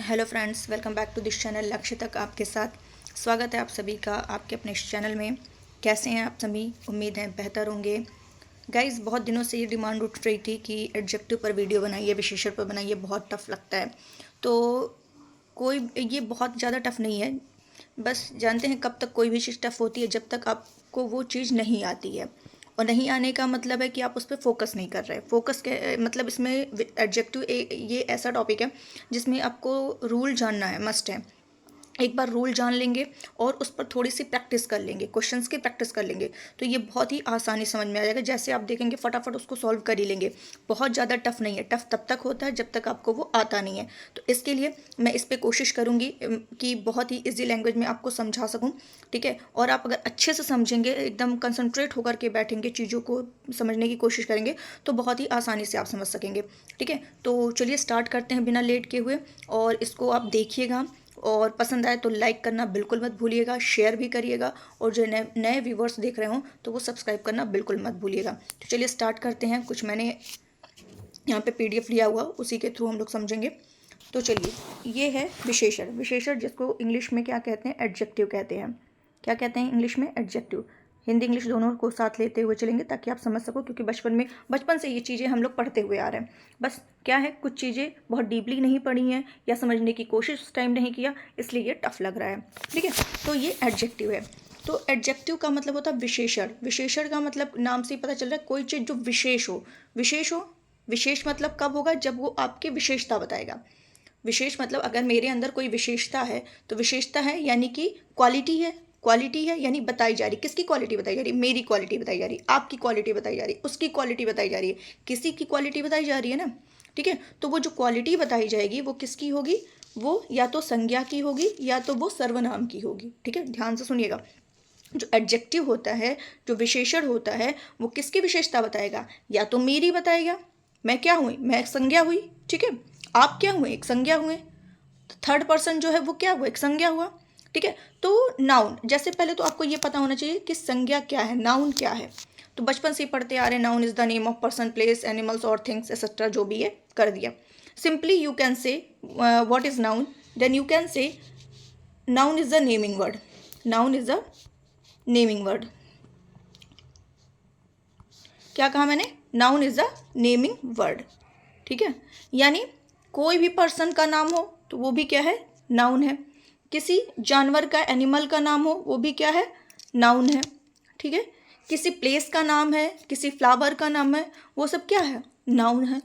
Hello friends, welcome back to this channel. लक्ष्य तक आपके साथ स्वागत है आप सभी का आपके अपने इस चैनल में। कैसे हैं आप सभी? उम्मीद है बेहतर होंगे। गाइस, बहुत दिनों से ये डिमांड उठ रही थी कि एडजेक्टिव पर वीडियो बनाइए, विशेषण पर बनाइए, बहुत टफ लगता है। तो कोई ये बहुत ज़्यादा टफ नहीं है। बस जानते हैं कब तक कोई भी चीज़ टफ होती है, जब तक आपको वो चीज़ नहीं आती है। और नहीं आने का मतलब है कि आप उस पर फोकस नहीं कर रहे। फोकस के मतलब इसमें एडजेक्टिव ये ऐसा टॉपिक है जिसमें आपको रूल जानना है, मस्ट है। एक बार रूल जान लेंगे और उस पर थोड़ी सी प्रैक्टिस कर लेंगे, क्वेश्चंस की प्रैक्टिस कर लेंगे, तो ये बहुत ही आसानी समझ में आ जाएगा। जैसे आप देखेंगे फटाफट उसको सॉल्व कर ही लेंगे। बहुत ज़्यादा टफ नहीं है। टफ तब तक होता है जब तक आपको वो आता नहीं है। तो इसके लिए मैं इस पर कोशिश करूँगी कि बहुत ही ईजी लैंग्वेज में आपको समझा सकूँ। ठीक है, और आप अगर अच्छे से समझेंगे, एकदम कंसंट्रेट होकर के बैठेंगे, चीज़ों को समझने की कोशिश करेंगे, तो बहुत ही आसानी से आप समझ सकेंगे। ठीक है, तो चलिए स्टार्ट करते हैं बिना लेट किए हुए। और इसको आप देखिएगा और पसंद आए तो लाइक करना बिल्कुल मत भूलिएगा, शेयर भी करिएगा, और जो नए नए व्यूवर्स देख रहे हो तो वो सब्सक्राइब करना बिल्कुल मत भूलिएगा। तो चलिए स्टार्ट करते हैं। कुछ मैंने यहाँ पे पीडीएफ लिया हुआ, उसी के थ्रू हम लोग समझेंगे। तो चलिए, ये है विशेषण। विशेषण जिसको इंग्लिश में क्या कहते हैं? एडजेक्टिव कहते हैं। क्या कहते हैं इंग्लिश में? एडजेक्टिव। हिंदी इंग्लिश दोनों को साथ लेते हुए चलेंगे ताकि आप समझ सको, क्योंकि बचपन से ये चीज़ें हम लोग पढ़ते हुए आ रहे हैं। बस क्या है, कुछ चीज़ें बहुत डीपली नहीं पढ़ी हैं या समझने की कोशिश उस टाइम नहीं किया, इसलिए ये टफ लग रहा है। ठीक है, तो ये एडजेक्टिव है। तो एडजेक्टिव का मतलब होता है विशेषण। विशेषण का मतलब नाम से ही पता चल रहा है, कोई चीज़ जो विशेष हो। विशेष हो, विशेष मतलब कब होगा? जब वो आपकी विशेषता बताएगा। विशेष मतलब अगर मेरे अंदर कोई विशेषता है, तो विशेषता है यानी कि क्वालिटी है। क्वालिटी है यानी बताई जा रही। किसकी क्वालिटी बताई जा रही? मेरी क्वालिटी बताई जा रही, आपकी क्वालिटी बताई जा रही, उसकी क्वालिटी बताई जा रही है, किसी की क्वालिटी बताई जा रही है ना। ठीक है, तो वो जो क्वालिटी बताई जाएगी वो किसकी होगी? वो या तो संज्ञा की होगी या तो वो सर्वनाम की होगी। ठीक है, ध्यान से सुनिएगा। जो एडजेक्टिव होता है, जो विशेषण होता है, वो किसकी विशेषता बताएगा? या तो मेरी बताएगा, मैं क्या हुई? मैं एक संज्ञा हुई। ठीक है, आप क्या हुए? एक संज्ञा हुए। थर्ड पर्सन जो है वो क्या हुआ? एक संज्ञा हुआ। ठीक है, तो नाउन, जैसे पहले तो आपको ये पता होना चाहिए कि संज्ञा क्या है, नाउन क्या है। तो बचपन से ही पढ़ते आ रहे, noun is the name of person, place, animals और थिंग्स एक्सेट्रा, जो भी है कर दिया। Simply you can say what is noun, then you can say noun is the naming word. Noun is the naming word. क्या कहा मैंने? Noun is the naming word. ठीक है, यानी कोई भी पर्सन का नाम हो तो वो भी क्या है? नाउन है। किसी जानवर का, एनिमल का नाम हो, वो भी क्या है? नाउन है। ठीक है, किसी प्लेस का नाम है, किसी फ्लावर का नाम है, वो सब क्या है? नाउन है।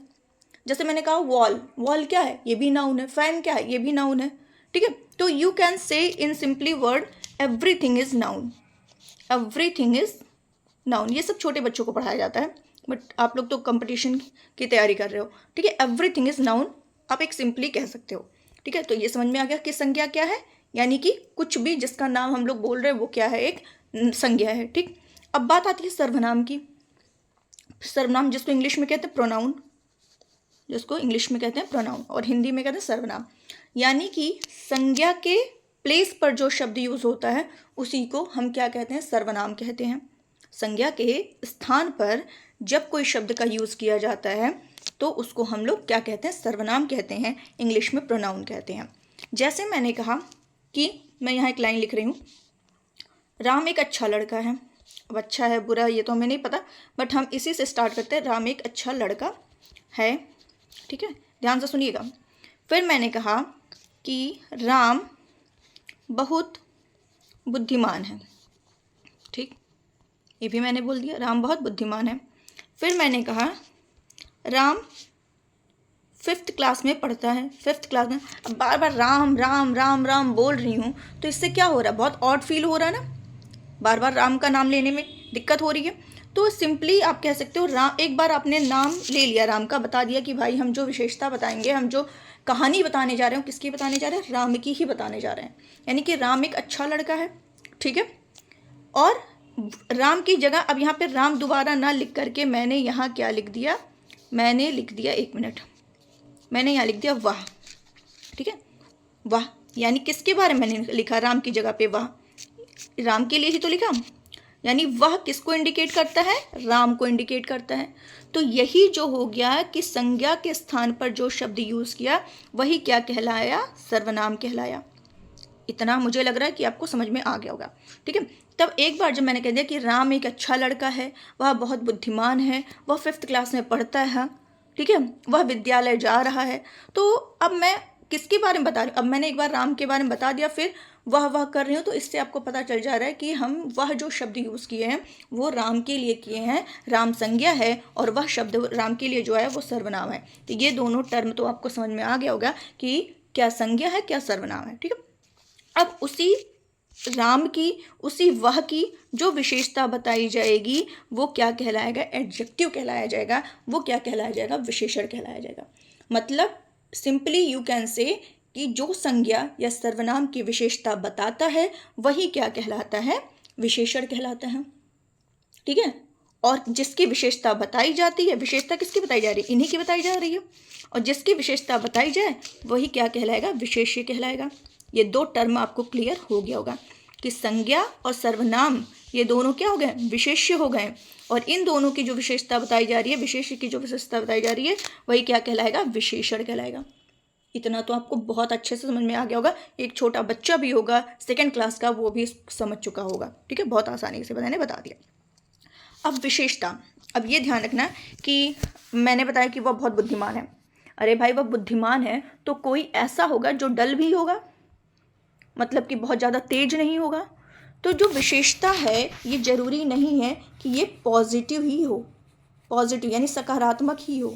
जैसे मैंने कहा वॉल, वॉल क्या है? ये भी नाउन है। फैन क्या है? ये भी नाउन है। ठीक है, तो यू कैन से इन simply word everything is noun. Everything is noun. ये सब छोटे बच्चों को पढ़ाया जाता है, बट आप लोग तो कंपटीशन की तैयारी कर रहे हो। ठीक है, एवरीथिंग इज नाउन आप एक सिंपली कह सकते हो। ठीक है, तो ये समझ में आ गया कि संज्ञा क्या है, यानी कि कुछ भी जिसका नाम हम लोग बोल रहे हैं वो क्या है? एक संज्ञा है। ठीक, अब बात आती है सर्वनाम की। सर्वनाम जिसको इंग्लिश में कहते हैं प्रोनाउन, जिसको इंग्लिश में कहते हैं प्रोनाउन और हिंदी में कहते हैं सर्वनाम। यानी कि संज्ञा के प्लेस पर जो शब्द यूज होता है उसी को हम क्या कहते हैं? सर्वनाम कहते हैं। संज्ञा के स्थान पर जब कोई शब्द का यूज किया जाता है तो उसको हम लोग क्या कहते हैं? सर्वनाम कहते हैं। इंग्लिश में प्रोनाउन कहते हैं। जैसे मैंने कहा कि मैं यहाँ एक लाइन लिख रही हूँ, राम एक अच्छा लड़का है। अब अच्छा है बुरा ये तो हमें नहीं पता, बट हम इसी से स्टार्ट करते हैं, राम एक अच्छा लड़का है। ठीक है, ध्यान से सुनिएगा। फिर मैंने कहा कि राम बहुत बुद्धिमान है। ठीक, ये भी मैंने बोल दिया, राम बहुत बुद्धिमान है। फिर मैंने कहा राम 5th क्लास में पढ़ता है। 5th क्लास में। अब बार बार राम राम राम राम बोल रही हूँ तो इससे क्या हो रहा है? बहुत ऑड फील हो रहा है ना, बार बार राम का नाम लेने में दिक्कत हो रही है। तो सिंपली आप कह सकते हो राम, एक बार आपने नाम ले लिया राम का, बता दिया कि भाई हम जो विशेषता बताएंगे, हम जो कहानी बताने जा रहे हैं, किसकी बताने जा रहे हैं? राम की ही बताने जा रहे हैं। यानी कि राम एक अच्छा लड़का है। ठीक है, और राम की जगह अब यहाँ पे राम दोबारा ना लिख करके मैंने यहाँ क्या लिख दिया? मैंने लिख दिया, एक मिनट, मैंने यहाँ लिख दिया वाह। ठीक है, वाह यानी किसके बारे में मैंने लिखा? राम की जगह पे वाह, राम के लिए ही तो लिखा। यानी वह किसको इंडिकेट करता है? राम को इंडिकेट करता है। तो यही जो हो गया कि संज्ञा के स्थान पर जो शब्द यूज किया वही क्या कहलाया? सर्वनाम कहलाया। इतना मुझे लग रहा है कि आपको समझ में आ गया होगा। ठीक है, तब एक बार जब मैंने कह दिया कि राम एक अच्छा लड़का है, वह बहुत बुद्धिमान है, वह 5th क्लास में पढ़ता है, ठीक है, वह विद्यालय जा रहा है, तो अब मैं किसके बारे में बता रही हूँ? अब मैंने एक बार राम के बारे में बता दिया, फिर वह कर रही हूँ, तो इससे आपको पता चल जा रहा है कि हम वह जो शब्द यूज़ किए हैं वो राम के लिए किए हैं, राम संज्ञा है, और वह शब्द राम के लिए जो है वो सर्वनाम है। तो ये दोनों टर्म तो आपको समझ में आ गया होगा कि क्या संज्ञा है, क्या सर्वनाम है। ठीक है, अब उसी राम की, उसी वह की जो विशेषता बताई जाएगी वो क्या कहलाएगा? एडजेक्टिव कहलाया जाएगा। वो क्या कहलाया जाएगा? विशेषण कहलाया जाएगा। मतलब सिंपली यू कैन से कि जो संज्ञा या सर्वनाम की विशेषता बताता है वही क्या कहलाता है? विशेषण कहलाता है। ठीक है, और जिसकी विशेषता बताई जाती है, विशेषता किसकी बताई जा रही है? इन्हीं की बताई जा रही है, और जिसकी विशेषता बताई जाए वही क्या कहलाएगा? विशेष्य कहलाएगा। ये दो टर्म आपको क्लियर हो गया होगा कि संज्ञा और सर्वनाम ये दोनों क्या हो गए? विशेष्य हो गए, और इन दोनों की जो विशेषता बताई जा रही है, विशेष्य की जो विशेषता बताई जा रही है वही क्या कहलाएगा? विशेषण कहलाएगा। इतना तो आपको बहुत अच्छे से समझ में आ गया होगा। एक छोटा बच्चा भी होगा 2nd क्लास का, वो भी समझ चुका होगा। ठीक है, बहुत आसानी से मैंने बता दिया। अब विशेषता, अब ये ध्यान रखना कि मैंने बताया कि वह बहुत बुद्धिमान है। अरे भाई, वह बुद्धिमान है तो कोई ऐसा होगा जो डल भी होगा, मतलब कि बहुत ज़्यादा तेज नहीं होगा। तो जो विशेषता है ये जरूरी नहीं है कि ये पॉजिटिव ही हो, पॉजिटिव यानी सकारात्मक ही हो।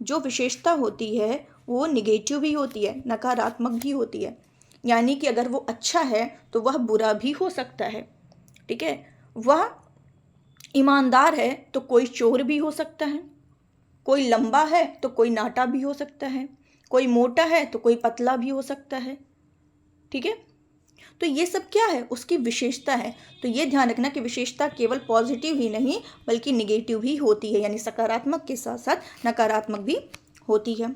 जो विशेषता होती है वो निगेटिव भी होती है, नकारात्मक भी होती है। यानी कि अगर वो अच्छा है तो वह बुरा भी हो सकता है। ठीक है, वह ईमानदार है तो कोई चोर भी हो सकता है, कोई लंबा है तो कोई नाटा भी हो सकता है, कोई मोटा है तो कोई पतला भी हो सकता है। ठीक है, तो ये सब क्या है? उसकी विशेषता है। तो ये ध्यान रखना कि विशेषता केवल पॉजिटिव ही नहीं बल्कि निगेटिव भी होती है, यानी सकारात्मक के साथ साथ नकारात्मक भी होती है।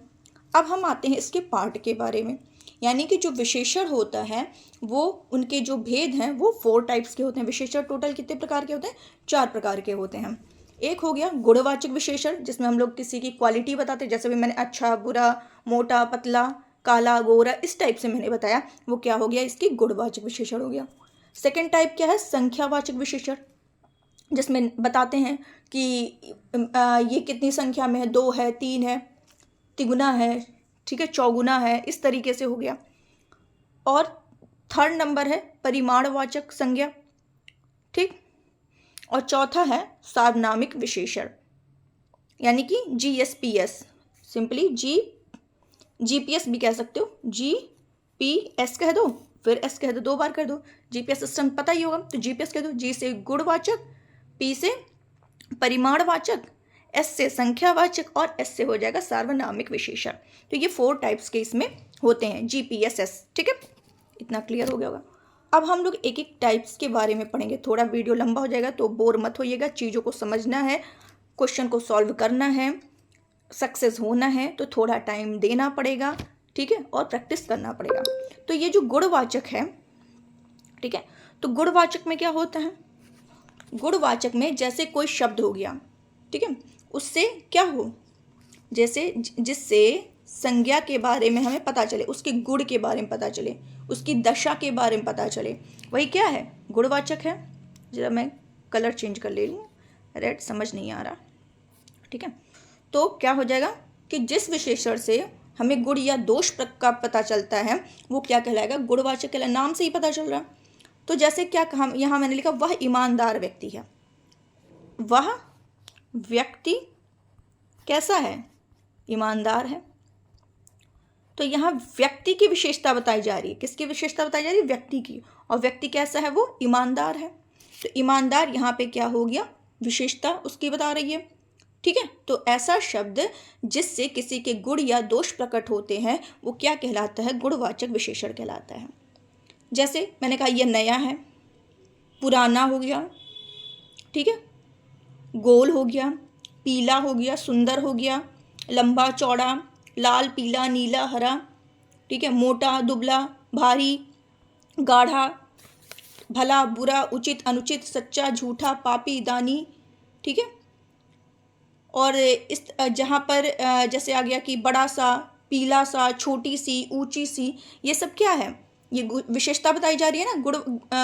अब हम आते हैं इसके पार्ट के बारे में, यानी कि जो विशेषण होता है वो उनके जो भेद हैं वो 4 टाइप्स के होते हैं। विशेषण टोटल कितने प्रकार के होते हैं? 4 प्रकार के होते हैं। एक हो गया गुणवाचक विशेषण, जिसमें हम लोग किसी की क्वालिटी बताते हैं, जैसे भी मैंने अच्छा, बुरा, मोटा, पतला, काला, गोरा, इस टाइप से मैंने बताया, वो क्या हो गया? इसकी गुणवाचक विशेषण हो गया। 2nd टाइप क्या है? संख्यावाचक विशेषण, जिसमें बताते हैं कि ये कितनी संख्या में है, 2 है, 3 है, तिगुना है, ठीक है, चौगुना है, इस तरीके से हो गया। और 3rd नंबर है परिमाणवाचक संज्ञा। ठीक, और चौथा है सार्वनामिक विशेषण, यानी कि GSPS, सिंपली GPS भी कह सकते हो, GPS कह दो, फिर S कह दो, 2 बार कर दो। GPS सिस्टम पता ही होगा, तो GPS कह दो। G से गुणवाचक, P से परिमाणवाचक, S से संख्यावाचक, और S से हो जाएगा सार्वनामिक विशेषण। तो ये 4 टाइप्स के इसमें होते हैं, GPSS। ठीक है, इतना क्लियर हो गया होगा। अब हम लोग एक एक टाइप्स के बारे में पढ़ेंगे। थोड़ा वीडियो लंबा हो जाएगा तो बोर मत होइएगा, चीज़ों को समझना है, क्वेश्चन को सॉल्व करना है, सक्सेस होना है तो थोड़ा टाइम देना पड़ेगा। ठीक है, और प्रैक्टिस करना पड़ेगा। तो ये जो गुणवाचक है, ठीक है, तो गुणवाचक में क्या होता है? गुणवाचक में जैसे कोई शब्द हो गया, ठीक है, उससे क्या हो, जैसे जिससे संज्ञा के बारे में हमें पता चले, उसके गुण के बारे में पता चले, उसकी दशा के बारे में पता चले, वही क्या है? गुणवाचक है। जरा मैं कलर चेंज कर ले लूँ, रेड समझ नहीं आ रहा। ठीक है, तो क्या हो जाएगा कि जिस विशेषण से हमें गुण या दोष का पता चलता है वो क्या कहलाएगा? गुणवाचक कहलाएगा। नाम से ही पता चल रहा। तो जैसे क्या हम यहाँ मैंने लिखा, वह ईमानदार व्यक्ति है। वह व्यक्ति कैसा है? ईमानदार है। तो यहाँ व्यक्ति की विशेषता बताई जा रही है। किसकी विशेषता बताई जा रही है? व्यक्ति की। और व्यक्ति कैसा है? वो ईमानदार है। तो ईमानदार यहाँ पे क्या हो गया? विशेषता उसकी बता रही है। ठीक है, तो ऐसा शब्द जिससे किसी के गुण या दोष प्रकट होते हैं वो क्या कहलाता है? गुणवाचक विशेषण कहलाता है। जैसे मैंने कहा यह नया है, पुराना हो गया, ठीक है, गोल हो गया, पीला हो गया, सुंदर हो गया, लंबा चौड़ा, लाल पीला नीला हरा, ठीक है, मोटा दुबला, भारी गाढ़ा, भला बुरा, उचित अनुचित, सच्चा झूठा, पापी दानी, ठीक है। और इस जहाँ पर जैसे आ गया कि बड़ा सा, पीला सा, छोटी सी, ऊंची सी, ये सब क्या है, ये विशेषता बताई जा रही है ना,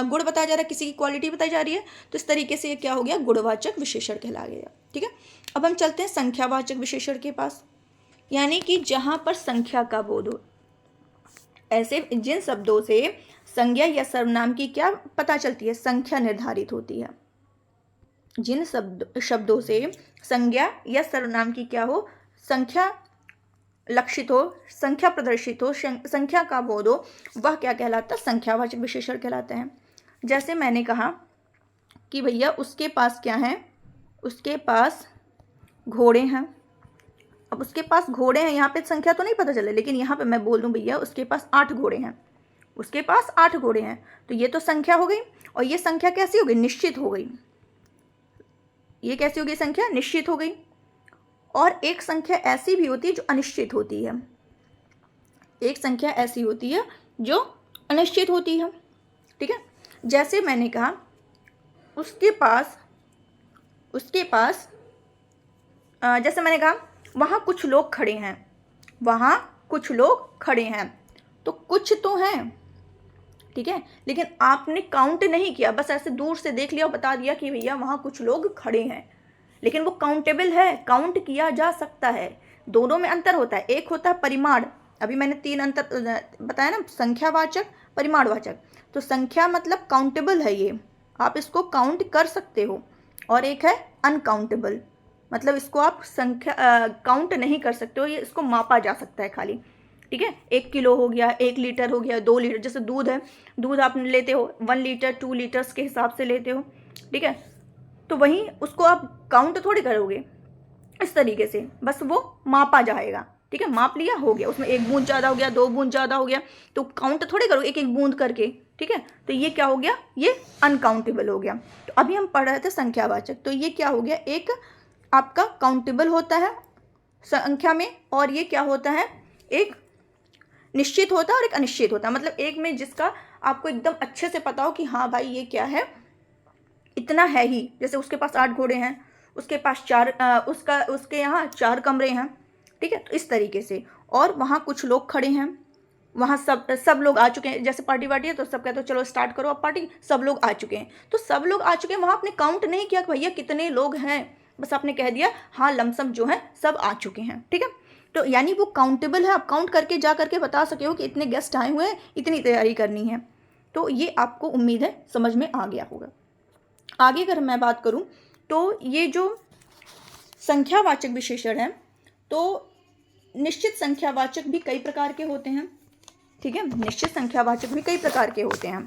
गुण बताया जा रहा है, किसी की क्वालिटी बताई जा रही है। तो इस तरीके से ये क्या हो गया, गुणवाचक विशेषण कहला गया, ठीक है। अब हम चलते हैं संख्यावाचक विशेषण के पास, यानी कि जहाँ पर संख्या का बोध हो। ऐसे जिन शब्दों से संज्ञा या सर्वनाम की क्या पता चलती है, संख्या निर्धारित होती है। जिन शब्दों से संज्ञा या सर्वनाम की क्या हो, संख्या लक्षित हो, संख्या प्रदर्शित हो, संख्या का बोध हो, वह क्या कहलाता है, संख्यावाचक विशेषण कहलाते हैं। जैसे मैंने कहा कि भैया उसके पास क्या है, उसके पास घोड़े हैं। अब उसके पास घोड़े हैं, यहाँ पे संख्या तो नहीं पता चले, लेकिन यहाँ पे मैं बोल दूँ भैया उसके पास 8 घोड़े हैं, उसके पास 8 घोड़े हैं, तो ये तो संख्या हो गई। और ये संख्या कैसी हो गई, निश्चित हो गई। ये कैसी हो गई, संख्या निश्चित हो गई। और एक संख्या ऐसी भी होती है जो अनिश्चित होती है, एक संख्या ऐसी होती है जो अनिश्चित होती है, ठीक है। जैसे मैंने कहा उसके पास जैसे मैंने कहा वहाँ कुछ लोग खड़े हैं, वहाँ कुछ लोग खड़े हैं, तो कुछ तो हैं, ठीक है, लेकिन आपने काउंट नहीं किया, बस ऐसे दूर से देख लिया और बता दिया कि भैया वहाँ कुछ लोग खड़े हैं, लेकिन वो काउंटेबल है, काउंट किया जा सकता है। दोनों में अंतर होता है, एक होता है परिमाण, अभी मैंने 3 अंतर बताया ना, संख्यावाचक, परिमाणवाचक। तो संख्या मतलब काउंटेबल है, ये आप इसको काउंट कर सकते हो, और एक है अनकाउंटेबल, मतलब इसको आप संख्या काउंट नहीं कर सकते हो, ये इसको मापा जा सकता है खाली, ठीक है। 1 किलो हो गया, 1 लीटर हो गया, 2 लीटर, जैसे दूध है, दूध आप लेते हो 1 लीटर 2 लीटर्स के हिसाब से लेते हो, ठीक है, तो वहीं उसको आप काउंट थोड़ी करोगे इस तरीके से, बस वो मापा जाएगा, ठीक है, माप लिया हो गया, उसमें 1 बूंद ज़्यादा हो गया, 2 बूंद ज़्यादा हो गया, तो काउंट थोड़ी करोगे एक एक बूंद करके, ठीक है। तो ये क्या हो गया, ये अनकाउंटेबल हो गया। तो अभी हम पढ़ रहे थे संख्यावाचक, तो ये क्या हो गया, एक आपका काउंटेबल होता है संख्या में, और ये क्या होता है, एक निश्चित होता है और एक अनिश्चित होता है। मतलब एक में जिसका आपको एकदम अच्छे से पता हो कि हाँ भाई ये क्या है, इतना है ही, जैसे उसके पास 8 घोड़े हैं, उसके पास उसके यहाँ 4 कमरे हैं, ठीक है, तो इस तरीके से। और वहाँ कुछ लोग खड़े हैं, वहाँ सब लोग आ चुके हैं, जैसे पार्टी वार्टी है तो सब कहते हो चलो स्टार्ट करो अब पार्टी, सब लोग आ चुके हैं, तो सब लोग आ चुके हैं, वहाँ आपने काउंट नहीं किया कि भैया कितने लोग हैं, बस आपने कह दिया हाँ लमसम जो है सब आ चुके हैं, ठीक है। तो यानी वो काउंटेबल है, आप काउंट करके जा करके बता सके हो कि इतने गेस्ट आए हुए हैं, इतनी तैयारी करनी है। तो ये आपको उम्मीद है समझ में आ गया होगा। आगे अगर मैं बात करूं तो ये जो संख्यावाचक विशेषण है, तो निश्चित संख्यावाचक भी कई प्रकार के होते हैं, ठीक है, निश्चित संख्यावाचक भी कई प्रकार के होते हैं।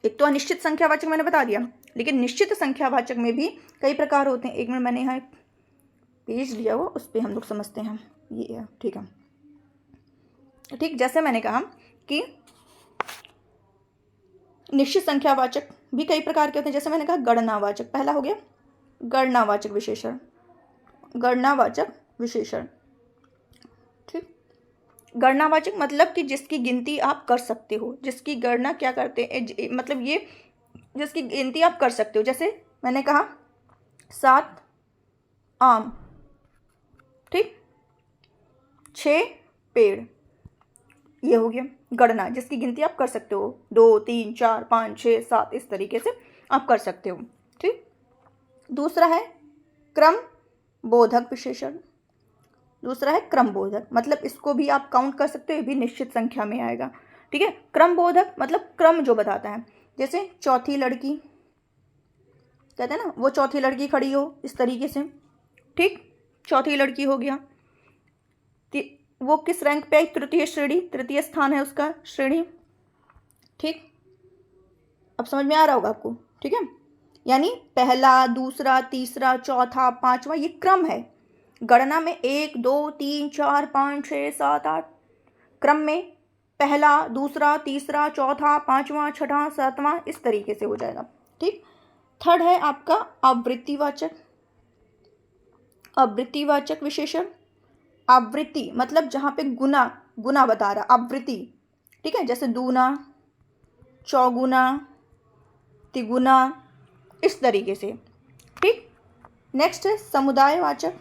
एक तो अनिश्चित संख्यावाचक मैंने बता दिया, लेकिन निश्चित संख्यावाचक में भी कई प्रकार होते हैं। एक मिनट, मैंने यहाँ पेज लिया हुआ, उस पर हम लोग समझते हैं, ये है, ठीक है, ठीक। जैसे मैंने कहा कि निश्चित संख्यावाचक भी कई प्रकार के होते हैं, जैसे मैंने कहा गणनावाचक, पहला हो गया गणनावाचक विशेषण, गणनावाचक विशेषण, ठीक। गणनावाचक मतलब कि जिसकी गिनती आप कर सकते हो, जिसकी गणना क्या करते हैं, मतलब ये जिसकी गिनती आप कर सकते हो। जैसे मैंने कहा 7 आम, ठीक, 6 पेड़, ये हो गया गणना, जिसकी गिनती आप कर सकते हो, 2 3 4 5 6 7, इस तरीके से आप कर सकते हो, ठीक। दूसरा है क्रम बोधक विशेषण, दूसरा है क्रम बोधक, मतलब इसको भी आप काउंट कर सकते हो, ये भी निश्चित संख्या में आएगा, ठीक है। क्रम बोधक मतलब क्रम जो बताता है, जैसे चौथी लड़की, कहते हैं ना वो चौथी लड़की खड़ी हो, इस तरीके से, ठीक, चौथी लड़की हो गया, वो किस रैंक पे आई, तृतीय श्रेणी, तृतीय स्थान है उसका श्रेणी, ठीक। अब समझ में आ रहा होगा आपको, ठीक है। यानी पहला, दूसरा, तीसरा, चौथा, पांचवा, ये क्रम है। गणना में 1 2 3 4 5 6 7 8, क्रम में पहला, दूसरा, तीसरा, चौथा, पांचवा, छठा, सातवां, इस तरीके से हो जाएगा, ठीक। थर्ड है आपका आवृत्तिवाचक, आवृत्तिवाचक विशेषण। आवृत्ति मतलब जहाँ पे गुना बता रहा, आवृत्ति, ठीक है, जैसे दूना, चौगुना, तिगुना, इस तरीके से। ठीक, नेक्स्ट है समुदायवाचक।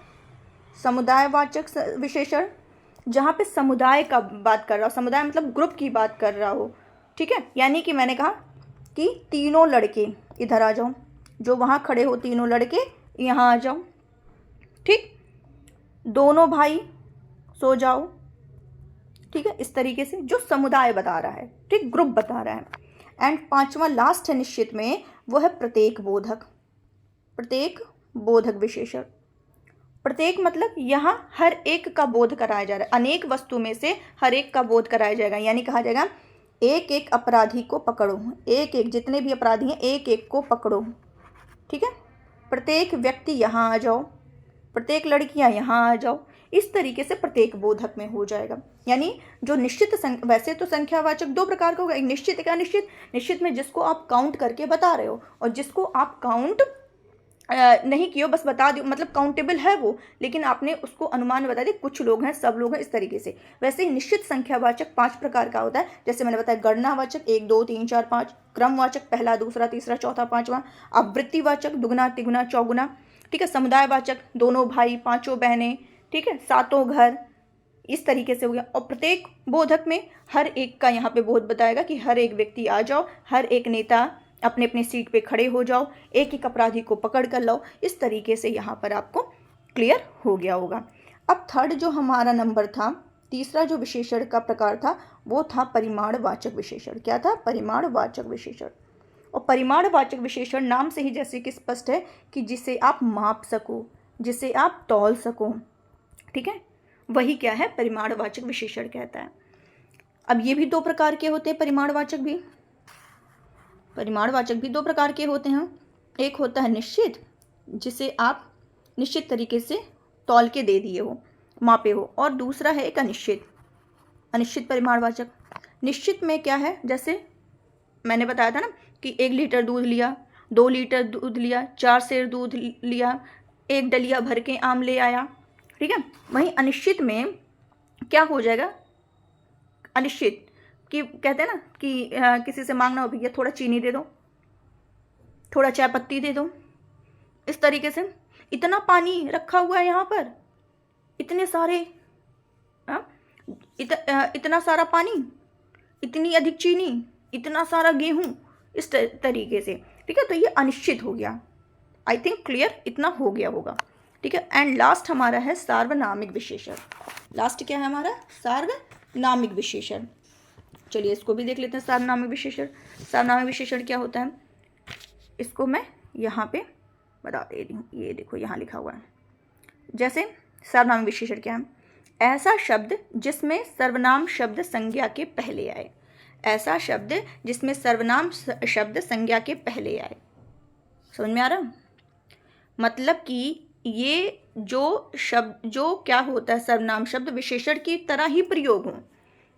समुदायवाचक विशेषण, जहाँ पे समुदाय का बात कर रहा हो, समुदाय मतलब ग्रुप की बात कर रहा हो। ठीक है, यानी कि मैंने कहा कि तीनों लड़के इधर आ जाओ, जो वहाँ खड़े हो तीनों लड़के यहाँ आ जाओ। ठीक, दोनों भाई सो जाओ। ठीक है, इस तरीके से जो समुदाय बता रहा है, ठीक, ग्रुप बता रहा है। एंड पांचवा लास्ट है निश्चित में, वो है प्रत्येक बोधक। प्रत्येक बोधक विशेषण। प्रत्येक मतलब यहाँ हर एक का बोध कराया जा रहा है, अनेक वस्तु में से हर एक का बोध कराया जाएगा। यानी कहा जाएगा एक एक अपराधी को पकड़ो, एक एक, जितने भी अपराधी हैं एक एक को पकड़ो। ठीक है, प्रत्येक व्यक्ति यहाँ आ जाओ, प्रत्येक लड़कियाँ यहाँ आ जाओ। इस तरीके से प्रत्येक बोधक में हो जाएगा। यानी जो निश्चित वैसे तो संख्यावाचक दो प्रकार का होगा, एक निश्चित एक अनिश्चित। निश्चित में जिसको आप काउंट करके बता रहे हो, और जिसको आप काउंट नहीं किए हो, बस बता दियो, मतलब काउंटेबल है वो, लेकिन आपने उसको अनुमान बता दिया, कुछ लोग हैं, सब लोग हैं, इस तरीके से। वैसे ही निश्चित संख्यावाचक 5 प्रकार का होता है, जैसे मैंने बताया गणनावाचक 1 2 3 4 5, क्रमवाचक पहला दूसरा तीसरा चौथा पांचवा, आवृत्तिवाचक दुगुना तिगुना चौगुना। ठीक है, समुदायवाचक दोनों भाई पांचों बहनें, ठीक है, सातों घर, इस तरीके से हो गया। और प्रत्येक बोधक में हर एक का यहाँ पे बोध बताएगा कि हर एक व्यक्ति आ जाओ, हर एक नेता अपने अपने सीट पे खड़े हो जाओ, एक एक अपराधी को पकड़ कर लाओ। इस तरीके से यहाँ पर आपको क्लियर हो गया होगा। अब थर्ड जो हमारा नंबर था, तीसरा जो विशेषण का प्रकार था, वो था परिमाणवाचक विशेषण। क्या था? परिमाणवाचक विशेषण। और परिमाणवाचक विशेषण नाम से ही जैसे कि स्पष्ट है कि जिसे आप माप सको, जिसे आप तौल सको। ठीक है, वही क्या है? परिमाणवाचक विशेषण कहता है। अब ये भी 2 प्रकार के होते हैं, परिमाणवाचक भी। परिमाणवाचक भी 2 प्रकार के होते हैं। एक होता है निश्चित, जिसे आप निश्चित तरीके से तौल के दे दिए हो, मापे हो, और दूसरा है एक अनिश्चित, अनिश्चित परिमाणवाचक। निश्चित में क्या है, जैसे मैंने बताया था ना कि 1 लीटर दूध लिया, 2 लीटर दूध लिया, 4 सेर दूध लिया, 1 डलिया भर के आम ले आया। ठीक है, वहीं अनिश्चित में क्या हो जाएगा? अनिश्चित कि कहते हैं ना कि किसी से मांगना हो, भैया थोड़ा चीनी दे दो, थोड़ा चाय पत्ती दे दो, इस तरीके से। इतना पानी रखा हुआ है यहाँ पर, इतने सारे इतना सारा पानी, इतनी अधिक चीनी, इतना सारा गेहूं, इस तरीके से। ठीक है, तो ये अनिश्चित हो गया। आई थिंक क्लियर इतना हो गया होगा। ठीक है, एंड लास्ट हमारा है सार्वनामिक विशेषण। लास्ट क्या है हमारा? सार्वनामिक विशेषण। चलिए इसको भी देख लेते हैं। सार्वनामिक विशेषण, सार्वनामिक विशेषण क्या होता है, इसको मैं यहाँ पे बता दे रही हूँ। ये देखो यहाँ लिखा हुआ है। जैसे सार्वनामिक विशेषण क्या है? ऐसा शब्द जिसमें सर्वनाम शब्द संज्ञा के पहले आए। ऐसा शब्द जिसमें सर्वनाम शब्द संज्ञा के पहले आए। समझ में आ रहा? मतलब कि ये जो शब्द, जो क्या होता है, सर्वनाम शब्द विशेषण की तरह ही प्रयोग हो।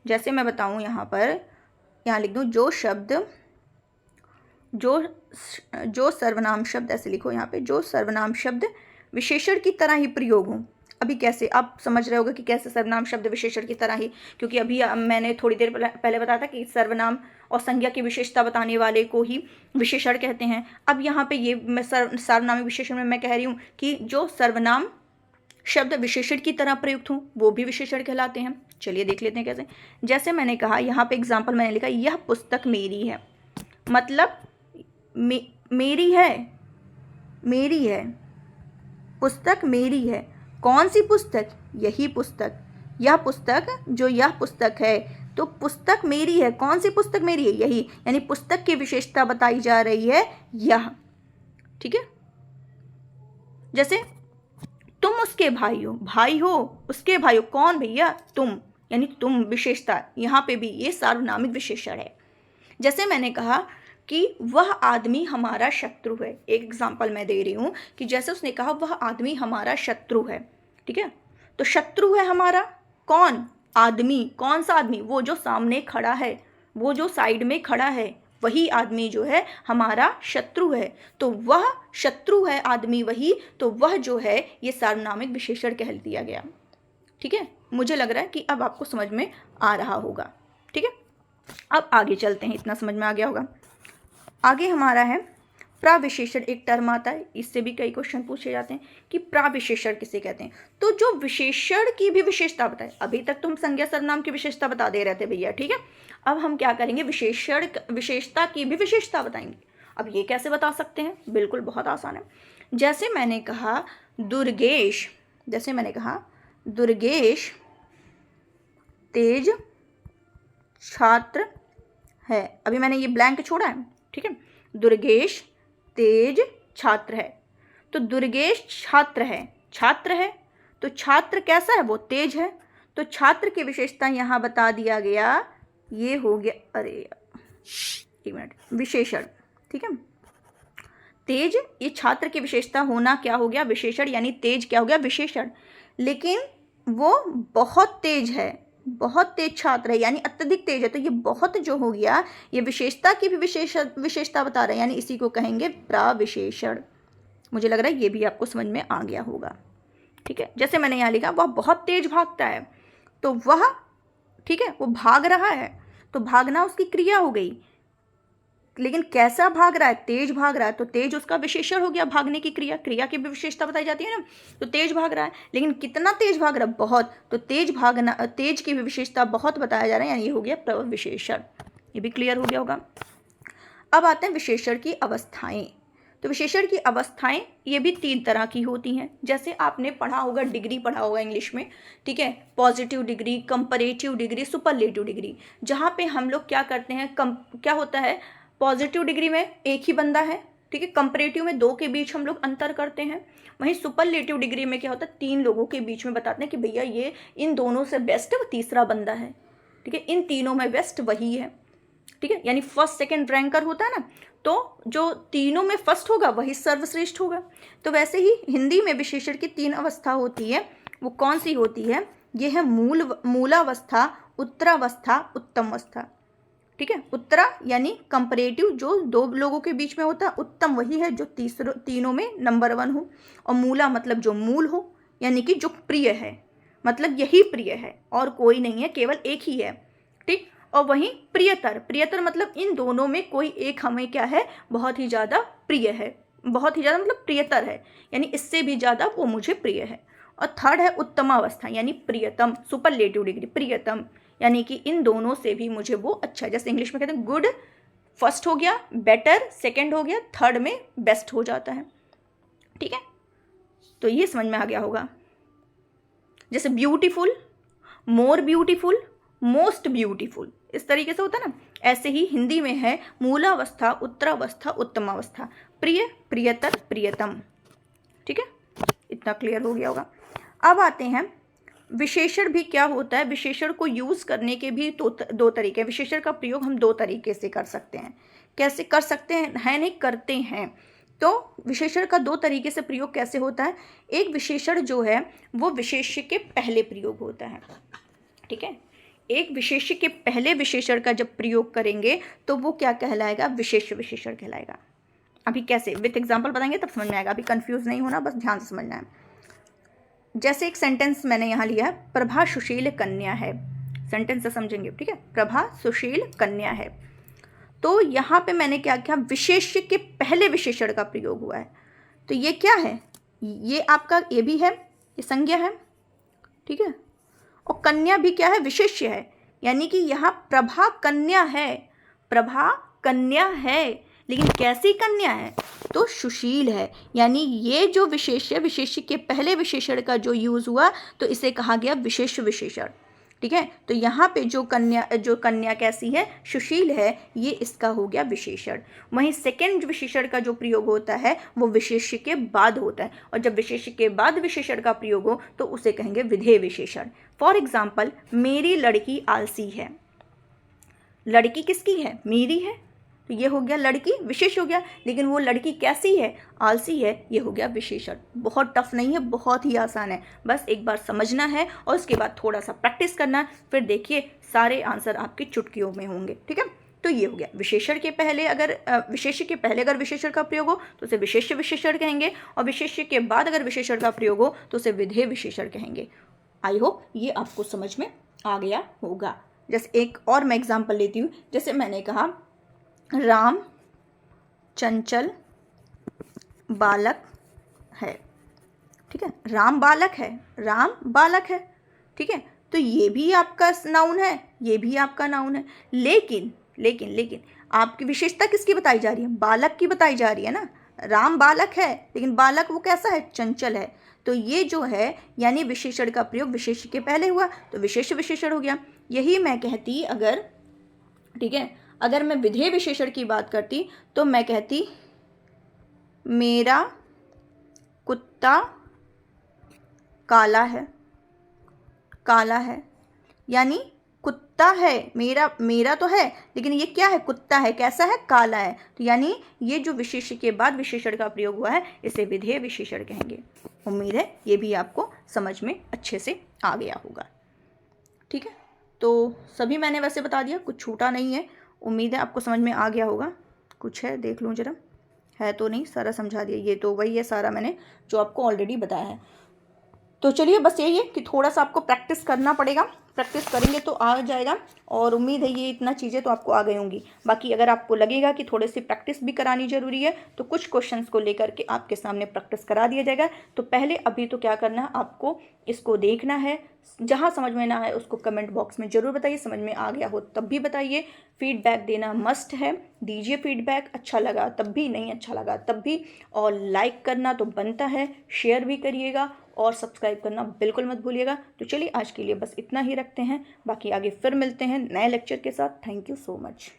जैसे मैं बताऊं यहाँ पर, यहाँ लिख दूं जो शब्द, जो सर्वनाम शब्द, ऐसे लिखो यहाँ पे, जो सर्वनाम शब्द विशेषण की तरह ही प्रयोग हो। अभी कैसे आप समझ रहे होगे कि कैसे सर्वनाम शब्द विशेषण की तरह ही, क्योंकि अभी मैंने थोड़ी देर पहले बताया था कि सर्वनाम और संज्ञा की विशेषता बताने वाले को ही विशेषण कहते हैं। अब यहाँ पे ये मैं सार्वनामिक विशेषण में मैं कह रही हूँ कि जो सर्वनाम शब्द विशेषण की तरह प्रयुक्त हों वो भी विशेषण कहलाते हैं। चलिए देख लेते हैं कैसे। जैसे मैंने कहा, यहाँ पे एग्जाम्पल मैंने लिखा, यह पुस्तक मेरी है। मतलब मेरी है, मेरी है, पुस्तक मेरी है। कौन सी पुस्तक? यही पुस्तक, यह पुस्तक, जो यह पुस्तक है, तो पुस्तक मेरी है। कौन सी पुस्तक मेरी है? यही, यानी पुस्तक की विशेषता बताई जा रही है यह। ठीक है, जैसे तुम उसके भाई हो, भाई हो उसके भाई हो, कौन भैया? तुम, यानी तुम विशेषता, यहाँ पे भी ये सार्वनामिक विशेषण है। जैसे मैंने कहा कि वह आदमी हमारा शत्रु है। एक एग्जाम्पल मैं दे रही हूँ कि जैसे उसने कहा वह आदमी हमारा शत्रु है। ठीक है, तो शत्रु है हमारा कौन? आदमी। कौन सा आदमी? वो जो सामने खड़ा है, वो जो साइड में खड़ा है, वही आदमी जो है हमारा शत्रु है। तो वह शत्रु है आदमी वही, तो वह जो है ये सार्वनामिक विशेषण कह दिया गया। ठीक है, मुझे लग रहा है कि अब आपको समझ में आ रहा होगा। ठीक है, अब आगे चलते हैं। इतना समझ में आ गया होगा। आगे हमारा है प्राविशेषण। एक टर्म आता है, इससे भी कई क्वेश्चन पूछे जाते हैं कि प्राविशेषण किसे कहते हैं। तो जो विशेषण की भी विशेषता बताए, अभी तक तो हम संज्ञा सर्वनाम की विशेषता बता दे रहे थे भैया, ठीक है। अब हम क्या करेंगे, विशेषण विशेषता की भी विशेषता बताएंगे। अब ये कैसे बता सकते हैं, बिल्कुल बहुत आसान है। जैसे मैंने कहा दुर्गेश, जैसे मैंने कहा दुर्गेश तेज छात्र है, अभी मैंने ये ब्लैंक छोड़ा है, ठीक है। दुर्गेश तेज छात्र है, तो दुर्गेश छात्र है, तो छात्र कैसा है, वो तेज है। तो छात्र की विशेषता यहाँ बता दिया गया, ये हो गया, अरे एक मिनट, विशेषण, ठीक है। तेज, ये छात्र की विशेषता होना क्या हो गया, विशेषण, यानी तेज क्या हो गया, विशेषण। लेकिन वो बहुत तेज है, बहुत तेज छात्र है, यानी अत्यधिक तेज है, तो ये बहुत जो हो गया, ये विशेषता की भी विशेषता बता रहे हैं, यानी इसी को कहेंगे प्राविशेषण। मुझे लग रहा है ये भी आपको समझ में आ गया होगा, ठीक है। जैसे मैंने यहाँ लिखा, वह बहुत तेज भागता है, तो वह, ठीक है, वो भाग रहा है, तो भागना उसकी क्रिया हो गई, लेकिन कैसा भाग रहा है, तेज भाग रहा है, तो तेज उसका विशेषण हो गया, भागने की क्रिया, क्रिया की भी विशेषता बताई जाती है ना। तो तेज भाग रहा है, लेकिन कितना तेज भाग रहा है, बहुत, तो तेज भागना, तेज की भी विशेषता बहुत बताया जा रहा है, यानी ये हो गया प्रविशेषण। ये भी क्लियर हो गया होगा। अब आते हैं विशेषण की अवस्थाएं। तो विशेषण की अवस्थाएं ये भी 3 तरह की होती हैं। जैसे आपने पढ़ा होगा, डिग्री पढ़ा होगा इंग्लिश में, ठीक है, positive degree, comparative degree, superlative degree. जहाँ पे हम लोग क्या करते हैं, क्या होता है, पॉजिटिव डिग्री में एक ही बंदा है, ठीक है, कंपैरेटिव में 2 के बीच हम लोग अंतर करते हैं। वहीं सुपरलेटिव डिग्री में क्या होता है, 3 लोगों के बीच में बताते हैं कि भैया ये इन दोनों से बेस्ट तीसरा बंदा है, ठीक है, इन तीनों में बेस्ट वही है, ठीक है, यानी फर्स्ट सेकंड रैंकर होता है ना, तो जो तीनों में फर्स्ट होगा वही सर्वश्रेष्ठ होगा। तो वैसे ही हिंदी में विशेषण की 3 अवस्था होती है, वो कौन सी होती है, ये है मूलावस्था, उत्तरावस्था, उत्तम अवस्था, ठीक है। उत्तरा यानी कंपैरेटिव, जो 2 लोगों के बीच में होता है, उत्तम वही है जो तीनों में नंबर 1 हो, और मूला मतलब जो मूल हो, यानी कि जो प्रिय है, मतलब यही प्रिय है और कोई नहीं है, केवल एक ही है, ठीक। और वहीं प्रियतर, प्रियतर मतलब इन दोनों में कोई एक हमें क्या है, बहुत ही ज़्यादा प्रिय है, बहुत ही ज़्यादा मतलब प्रियतर है, यानी इससे भी ज़्यादा वो मुझे प्रिय है। और थर्ड है उत्तमावस्था, यानी प्रियतम, सुपरलेटिव डिग्री, प्रियतम, यानी कि इन दोनों से भी मुझे वो अच्छा है। जैसे इंग्लिश में कहते हैं गुड फर्स्ट हो गया, बेटर सेकंड हो गया, थर्ड में बेस्ट हो जाता है, ठीक है। तो ये समझ में आ गया होगा। जैसे beautiful, more beautiful, most beautiful, इस तरीके से होता है ना, ऐसे ही हिंदी में है मूलावस्था, उत्तरावस्था, उत्तमावस्था, प्रिय, प्रियतर, प्रियतम, ठीक है। इतना क्लियर हो गया होगा। अब आते हैं विशेषण भी क्या होता है। विशेषण को यूज करने के भी 2 तरीके हैं। विशेषण का प्रयोग हम 2 तरीके से कर सकते हैं। कैसे कर सकते हैं, है नहीं, करते हैं। तो विशेषण का 2 तरीके से प्रयोग कैसे होता है। एक विशेषण जो है वो विशेष्य के पहले प्रयोग होता है, ठीक है। एक विशेष्य के पहले विशेषण का जब प्रयोग करेंगे तो वो क्या कहलाएगा, विशेष्य विशेषण कहलाएगा। अभी कैसे, विथ एग्जाम्पल बताएंगे तब समझ में आएगा, अभी कंफ्यूज नहीं होना, बस ध्यान से समझना है। जैसे एक सेंटेंस मैंने यहाँ लिया है, प्रभा सुशील कन्या है, सेंटेंस से समझेंगे, ठीक है। प्रभा सुशील कन्या है, तो यहाँ पे मैंने क्या किया, विशेष्य के पहले विशेषण का प्रयोग हुआ है। तो ये क्या है, ये आपका ये भी है, ये संज्ञा है, ठीक है, और कन्या भी क्या है, विशेष्य है, यानी कि यहाँ प्रभा कन्या है, प्रभा कन्या है, लेकिन कैसी कन्या है, तो सुशील है, यानी ये जो विशेष्य के पहले विशेषण का जो यूज हुआ तो इसे कहा गया विशेष्य विशेषण, ठीक है। तो यहाँ पे जो कन्या कैसी है, सुशील है, ये इसका हो गया विशेषण। वहीं सेकंड विशेषण का जो प्रयोग होता है वो विशेष्य के बाद होता है, और जब विशेष्य के बाद विशेषण का प्रयोग हो तो उसे कहेंगे विधेय विशेषण। फॉर एग्जाम्पल, मेरी लड़की आलसी है, लड़की किसकी है, मेरी है, तो ये हो गया लड़की, विशेष हो गया, लेकिन वो लड़की कैसी है, आलसी है, ये हो गया विशेषण। बहुत टफ नहीं है, बहुत ही आसान है, बस एक बार समझना है और उसके बाद थोड़ा सा प्रैक्टिस करना है, फिर देखिए सारे आंसर आपकी चुटकियों में होंगे, ठीक है। तो ये हो गया विशेषण के पहले, अगर विशेष्य के पहले अगर विशेषण का प्रयोग हो तो उसे विशेष्य विशेषण कहेंगे, और विशेष्य के बाद अगर विशेषण का प्रयोग हो तो उसे विधेय विशेषण कहेंगे। आई होप ये आपको समझ में आ गया होगा। जैसे एक और मैं एग्जाम्पल लेती हूँ, जैसे मैंने कहा राम चंचल बालक है। ठीक है, राम बालक है, राम बालक है। ठीक है, तो ये भी आपका नाउन है, ये भी आपका नाउन है। लेकिन लेकिन लेकिन आपकी विशेषता किसकी बताई जा रही है? बालक की बताई जा रही है ना। राम बालक है, लेकिन बालक वो कैसा है? चंचल है। तो ये जो है यानी विशेषण का प्रयोग विशेष्य के पहले हुआ तो विशेष्य विशेषण हो गया। यही मैं कहती अगर, ठीक है, अगर मैं विधेय विशेषण की बात करती तो मैं कहती मेरा कुत्ता काला है, काला है, यानी कुत्ता है, मेरा तो है, लेकिन ये क्या है? कुत्ता है, कैसा है? काला है। तो यानी ये जो विशेष्य के बाद विशेषण का प्रयोग हुआ है इसे विधेय विशेषण कहेंगे। उम्मीद है ये भी आपको समझ में अच्छे से आ गया होगा। ठीक है, तो सभी मैंने वैसे बता दिया, कुछ छूटा नहीं है। उम्मीद है आपको समझ में आ गया होगा। कुछ है देख लूँ जरा, है तो नहीं, सारा समझा दिया। ये तो वही है सारा मैंने जो आपको ऑलरेडी बताया है। तो चलिए बस यही है कि थोड़ा सा आपको प्रैक्टिस करना पड़ेगा, प्रैक्टिस करेंगे तो आ जाएगा। और उम्मीद है ये इतना चीज़ें तो आपको आ गई होंगी। बाकी अगर आपको लगेगा कि थोड़े सी प्रैक्टिस भी करानी ज़रूरी है तो कुछ क्वेश्चंस को लेकर के आपके सामने प्रैक्टिस करा दिया जाएगा। तो पहले अभी तो क्या करना है, आपको इसको देखना है, जहाँ समझ में ना आए उसको कमेंट बॉक्स में ज़रूर बताइए। समझ में आ गया हो तब भी बताइए। फीडबैक देना मस्ट है, दीजिए फीडबैक। अच्छा लगा तब भी, नहीं अच्छा लगा तब भी। और लाइक करना तो बनता है, शेयर भी करिएगा और सब्सक्राइब करना बिल्कुल मत भूलिएगा। तो चलिए आज के लिए बस इतना ही रखते हैं, बाकी आगे फिर मिलते हैं नए लेक्चर के साथ। Thank you so much.